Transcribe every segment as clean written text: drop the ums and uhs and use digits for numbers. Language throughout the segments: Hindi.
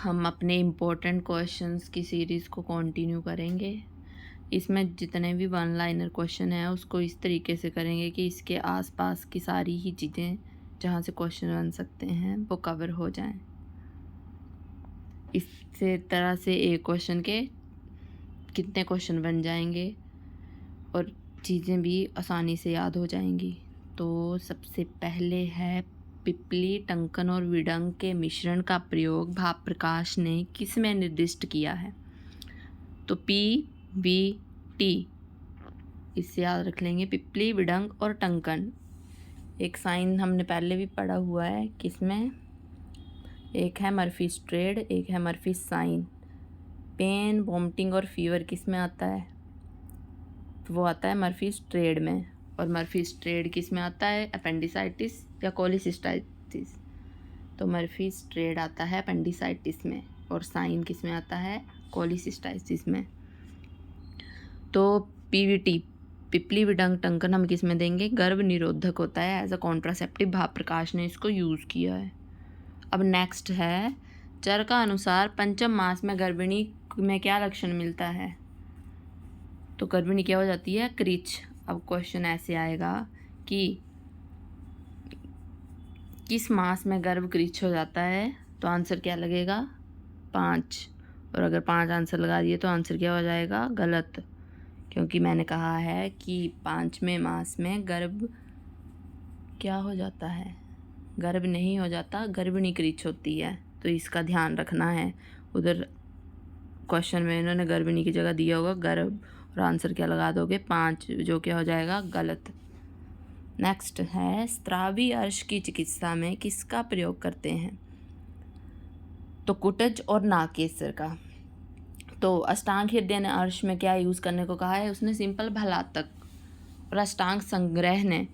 हम अपने इम्पोर्टेंट क्वेश्चंस की सीरीज़ को कंटिन्यू करेंगे। इसमें जितने भी वन लाइनर क्वेश्चन हैं उसको इस तरीके से करेंगे कि इसके आसपास की सारी ही चीज़ें जहाँ से क्वेश्चन बन सकते हैं वो कवर हो जाएं। इस तरह से एक क्वेश्चन के कितने क्वेश्चन बन जाएंगे और चीज़ें भी आसानी से याद हो जाएंगी। तो सबसे पहले है पिपली, टंकन और विडंग के मिश्रण का प्रयोग भाप प्रकाश ने किस में निर्दिष्ट किया है? तो PVT, इससे याद रख लेंगे पिपली, विडंग और टंकन। एक साइन हमने पहले भी पढ़ा हुआ है, किसमें? एक है मर्फी स्ट्रेड, एक है मर्फी साइन। पेन, वॉमिटिंग और फीवर किस में आता है? वो आता है मर्फी स्ट्रेड में। और मर्फी स्ट्रेड किस में आता है? अपेंडिसाइटिस या कोलिसिस्टाइटिस? तो मर्फी स्ट्रेड आता है अपेंडिसाइटिस में और साइन किस में आता है? कोलिसिस्टाइटिस में। तो PVT, पिपली, विडंग, टंकन हम किस में देंगे? गर्भ निरोधक होता है, एज अ कॉन्ट्रासेप्टिव भाप प्रकाश ने इसको यूज़ किया है। अब नेक्स्ट है चर का अनुसार पंचम मास में गर्भिणी में क्या लक्षण मिलता है? तो गर्भिणी क्या हो जाती है? क्रिच। अब क्वेश्चन ऐसे आएगा कि किस मास में गर्भ क्रिच हो जाता है? तो आंसर क्या लगेगा? 5। और अगर 5 आंसर लगा दिए तो आंसर क्या हो जाएगा? गलत, क्योंकि मैंने कहा है कि 5वें मास में गर्भ क्या हो जाता है? गर्भ नहीं हो जाता, गर्भिणी क्रिच होती है। तो इसका ध्यान रखना है। उधर क्वेश्चन में इन्होंने गर्भिणी की जगह दिया होगा गर्भ और आंसर क्या लगा दोगे? 5, जो क्या हो जाएगा? गलत। नेक्स्ट है स्त्रावी अर्श की चिकित्सा में किसका प्रयोग करते हैं? तो कुटज और नागकेसर का। तो अष्टांग हृदय ने अर्श में क्या यूज़ करने को कहा है? उसने सिंपल भलातक। और अष्टांग संग्रह ने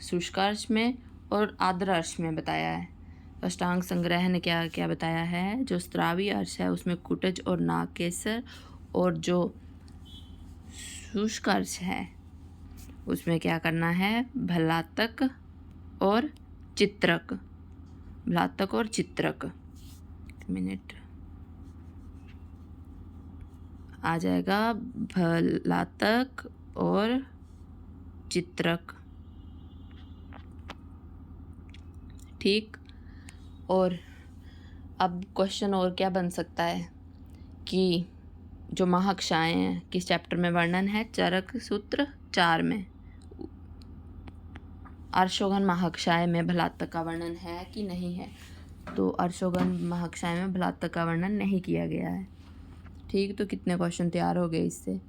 शुष्क अर्श में और आर्द्र अर्श में बताया है। तो अष्टांग संग्रह ने क्या क्या बताया है? जो स्त्रावी अर्श है उसमें कुटज और नागकेसर, और जो शुष्क अर्श है उसमें क्या करना है? भलातक और चित्रक। भलातक और चित्रक। मिनट आ जाएगा भलातक और चित्रक। ठीक। और अब क्वेश्चन और क्या बन सकता है कि जो महाकक्षाएं हैं किस चैप्टर में वर्णन है? चरक सूत्र 4 में। अर्शोगन महाकक्षाएं में भलातक का वर्णन है कि नहीं है? तो अर्शोगन महाकक्षाएं में भलातक का वर्णन नहीं किया गया है। ठीक। तो कितने क्वेश्चन तैयार हो गए इससे?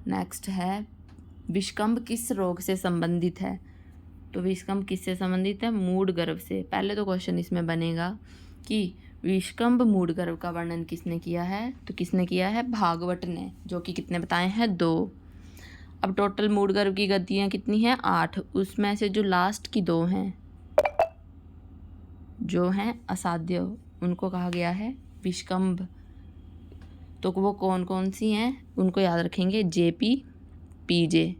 नेक्स्ट है विषकंभ किस रोग से संबंधित है? तो विषकंभ किससे संबंधित है? मूड गर्भ से। पहले तो क्वेश्चन इसमें बनेगा कि विषकंभ मूड गर्भ का वर्णन किसने किया है? तो किसने किया है? भागवत ने, जो कि कितने बताए हैं? 2। अब टोटल मूड गर्भ की गतियाँ कितनी हैं? 8। उसमें से जो लास्ट की 2 हैं जो हैं असाध्य, उनको कहा गया है विषकंभ। तो वो कौन कौन सी हैं उनको याद रखेंगे? JP, PJ।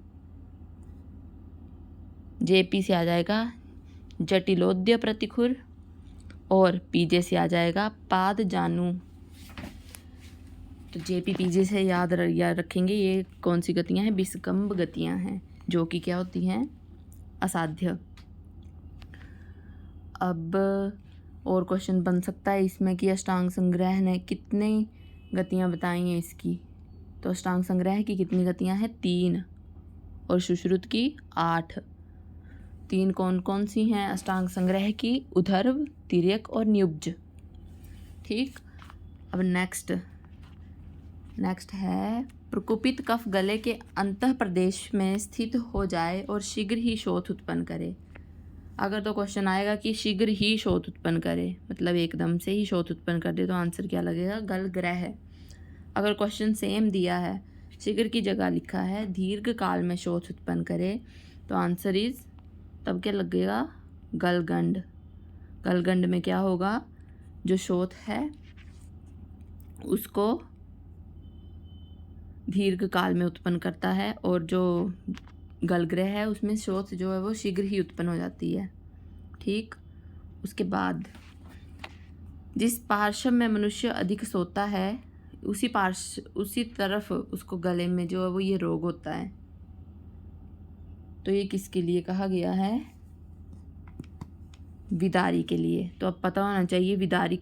JP से आ जाएगा जटिलोद्य प्रतिखुर और PJ से आ जाएगा पाद जानू। तो JP PJ से याद रखेंगे ये कौन सी गतियाँ हैं? विषकंभ गतियाँ हैं, जो कि क्या होती हैं? असाध्य। अब और क्वेश्चन बन सकता है इसमें कि अष्टांग संग्रह ने कितनी गतियाँ बताई हैं इसकी? तो अष्टांग संग्रह की कितनी गतियाँ हैं? 3। और सुश्रुत की 8। 3 कौन कौन सी हैं अष्टांग संग्रह की? उधर्व, तिर्यक और न्युब्ज। ठीक। अब नेक्स्ट है प्रकुपित कफ गले के अंतः प्रदेश में स्थित हो जाए और शीघ्र ही शोथ उत्पन्न करे। अगर तो क्वेश्चन आएगा कि शीघ्र ही शोथ उत्पन्न करे, मतलब एकदम से ही शोथ उत्पन्न कर दे, तो आंसर क्या लगेगा? गल ग्रह। अगर क्वेश्चन सेम दिया है, शीघ्र की जगह लिखा है दीर्घ काल में शोथ उत्पन्न करे, तो आंसर इज तब क्या लगेगा? गलगंड। गलगंड में क्या होगा? जो शोथ है उसको दीर्घ काल में उत्पन्न करता है, और जो गलग्रह है उसमें शोथ जो है वो शीघ्र ही उत्पन्न हो जाती है। ठीक। उसके बाद जिस पार्श्व में मनुष्य अधिक सोता है उसी तरफ उसको गले में जो है वो ये रोग होता है। तो ये किसके लिए कहा गया है? विदारी के लिए। तो अब पता होना चाहिए विदारी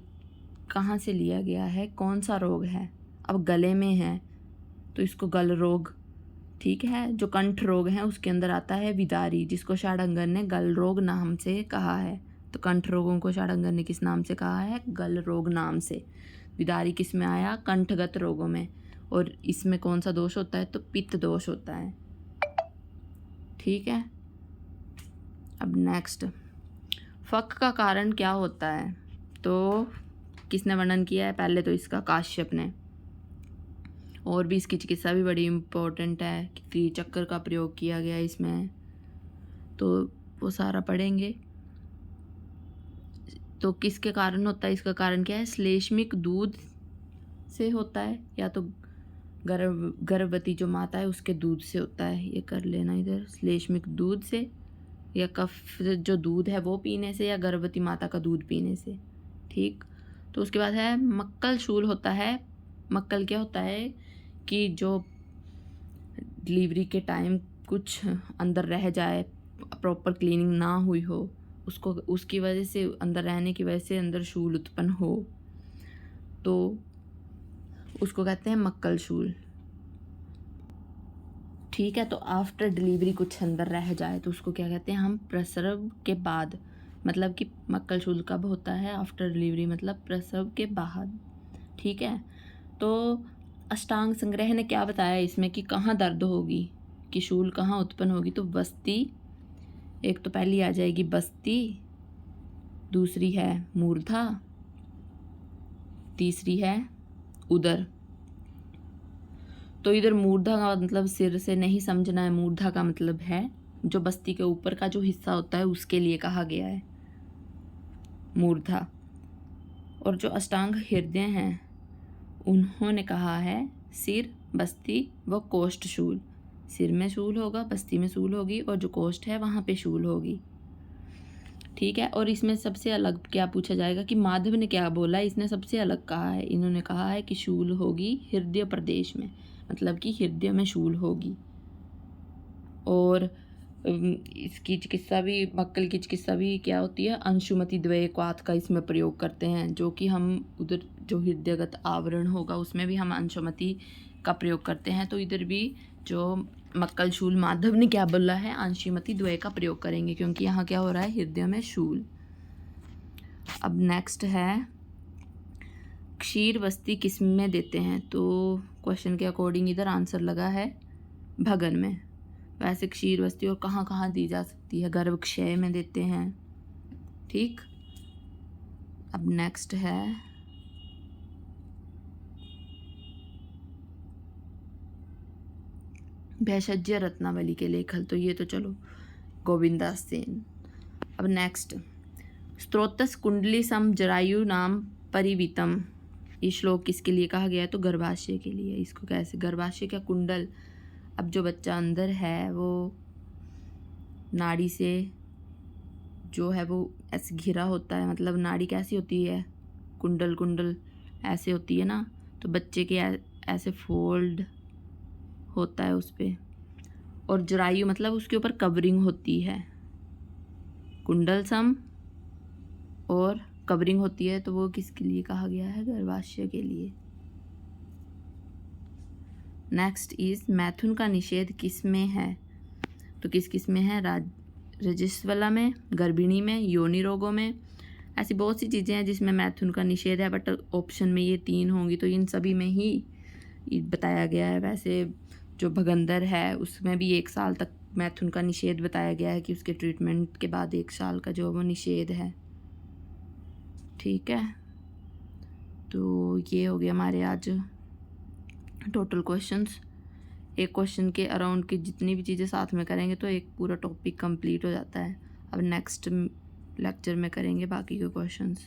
कहाँ से लिया गया है, कौन सा रोग है। अब गले में है तो इसको गल रोग, ठीक है। जो कंठ रोग है उसके अंदर आता है विदारी, जिसको षाढ़ंगर ने गल रोग नाम से कहा है। तो कंठ रोगों को षाढ़ंगर ने किस नाम से कहा है? गल रोग नाम से। विदारी किस में आया? कंठगत रोगों में। और इसमें कौन सा दोष होता है? तो पित्त दोष होता है, ठीक है। अब नेक्स्ट, फक का कारण क्या होता है? तो किसने वर्णन किया है? पहले तो इसका काश्यप ने। और भी इसकी चिकित्सा भी बड़ी इम्पोर्टेंट है, कि चक्कर का प्रयोग किया गया इसमें, तो वो सारा पढ़ेंगे। तो किसके कारण होता है? इसका कारण क्या है? श्लेष्मिक दूध से होता है, या तो गर्भवती जो माता है उसके दूध से होता है। ये कर लेना इधर, श्लेष्मिक दूध से, या कफ जो दूध है वो पीने से, या गर्भवती माता का दूध पीने से, ठीक। तो उसके बाद है मक्कल शूल होता है। मक्कल क्या होता है? कि जो डिलीवरी के टाइम कुछ अंदर रह जाए, प्रॉपर क्लीनिंग ना हुई हो, उसको उसकी वजह से, अंदर रहने की वजह से अंदर शूल उत्पन्न हो, तो उसको कहते हैं मक्कल शूल, ठीक है। तो आफ्टर डिलीवरी कुछ अंदर रह जाए तो उसको क्या कहते हैं हम? प्रसव के बाद। मतलब कि मक्कल शूल कब होता है? आफ्टर डिलीवरी, मतलब प्रसव के बाद, ठीक है। तो अष्टांग संग्रह ने क्या बताया इसमें कि कहाँ दर्द होगी, कि शूल कहाँ उत्पन्न होगी? तो बस्ती, एक तो पहली आ जाएगी बस्ती, दूसरी है मूर्धा, तीसरी है उदर। तो इधर मूर्धा का मतलब सिर से नहीं समझना है, मूर्धा का मतलब है जो बस्ती के ऊपर का जो हिस्सा होता है उसके लिए कहा गया है मूर्धा। और जो अष्टांग हृदय हैं उन्होंने कहा है सिर, बस्ती व कोष्ठ शूल। सिर में शूल होगा, बस्ती में शूल होगी, और जो कोष्ठ है वहाँ पे शूल होगी, ठीक है। और इसमें सबसे अलग क्या पूछा जाएगा कि माधव ने क्या बोला? इसने सबसे अलग कहा है। इन्होंने कहा है कि शूल होगी हृदय प्रदेश में, मतलब कि हृदय में शूल होगी। और इसकी चिकित्सा भी, मक्कल की चिकित्सा भी क्या होती है? अंशुमति द्वयक्वाथ का इसमें प्रयोग करते हैं, जो कि हम उधर जो हृदयगत आवरण होगा उसमें भी हम अंशुमति का प्रयोग करते हैं। तो इधर भी जो मक्कल शूल माधव ने क्या बोला है? अंशुमति द्वय का प्रयोग करेंगे, क्योंकि यहाँ क्या हो रहा है? हृदय में शूल। अब नेक्स्ट है क्षीर बस्ती किस में देते हैं? तो क्वेश्चन के अकॉर्डिंग इधर आंसर लगा है भगन में। वैसे क्षीर बस्ती और कहाँ कहाँ दी जा सकती है? गर्भक्षय में देते हैं, ठीक। अब नेक्स्ट है भेषज्य रत्नावली के लेखक, तो ये तो चलो गोविंदास सेन। अब नेक्स्ट, स्त्रोतस कुंडली सम जरायु नाम परिवीतम, ये श्लोक किसके लिए कहा गया है? तो गर्भाशय के लिए। इसको कैसे? गर्भाशय का कुंडल, अब जो बच्चा अंदर है वो नाड़ी से जो है वो ऐसे घिरा होता है, मतलब नाड़ी कैसी होती है? कुंडल कुंडल ऐसे होती है ना, तो बच्चे के ऐसे फोल्ड होता है उस पर। और जरायु मतलब उसके ऊपर कवरिंग होती है, कुंडल सम और कवरिंग होती है, तो वो किसके लिए कहा गया है? गर्भाशय के लिए। नेक्स्ट इज मैथुन का निषेध किस में है? तो किस किस में है? रजस्वला में, गर्भिणी में, योनि रोगों में। ऐसी बहुत सी चीज़ें हैं जिसमें मैथुन का निषेध है, बट ऑप्शन में ये 3 होंगी, तो इन सभी में ही बताया गया है। वैसे जो भगंदर है उसमें भी 1 साल तक मैथुन का निषेध बताया गया है, कि उसके ट्रीटमेंट के बाद 1 साल का जो वो निषेध है, ठीक है। तो ये हो गया हमारे आज टोटल क्वेश्चंस। एक क्वेश्चन के अराउंड की जितनी भी चीज़ें साथ में करेंगे तो एक पूरा टॉपिक कंप्लीट हो जाता है। अब नेक्स्ट लेक्चर में करेंगे बाकी के क्वेश्चंस।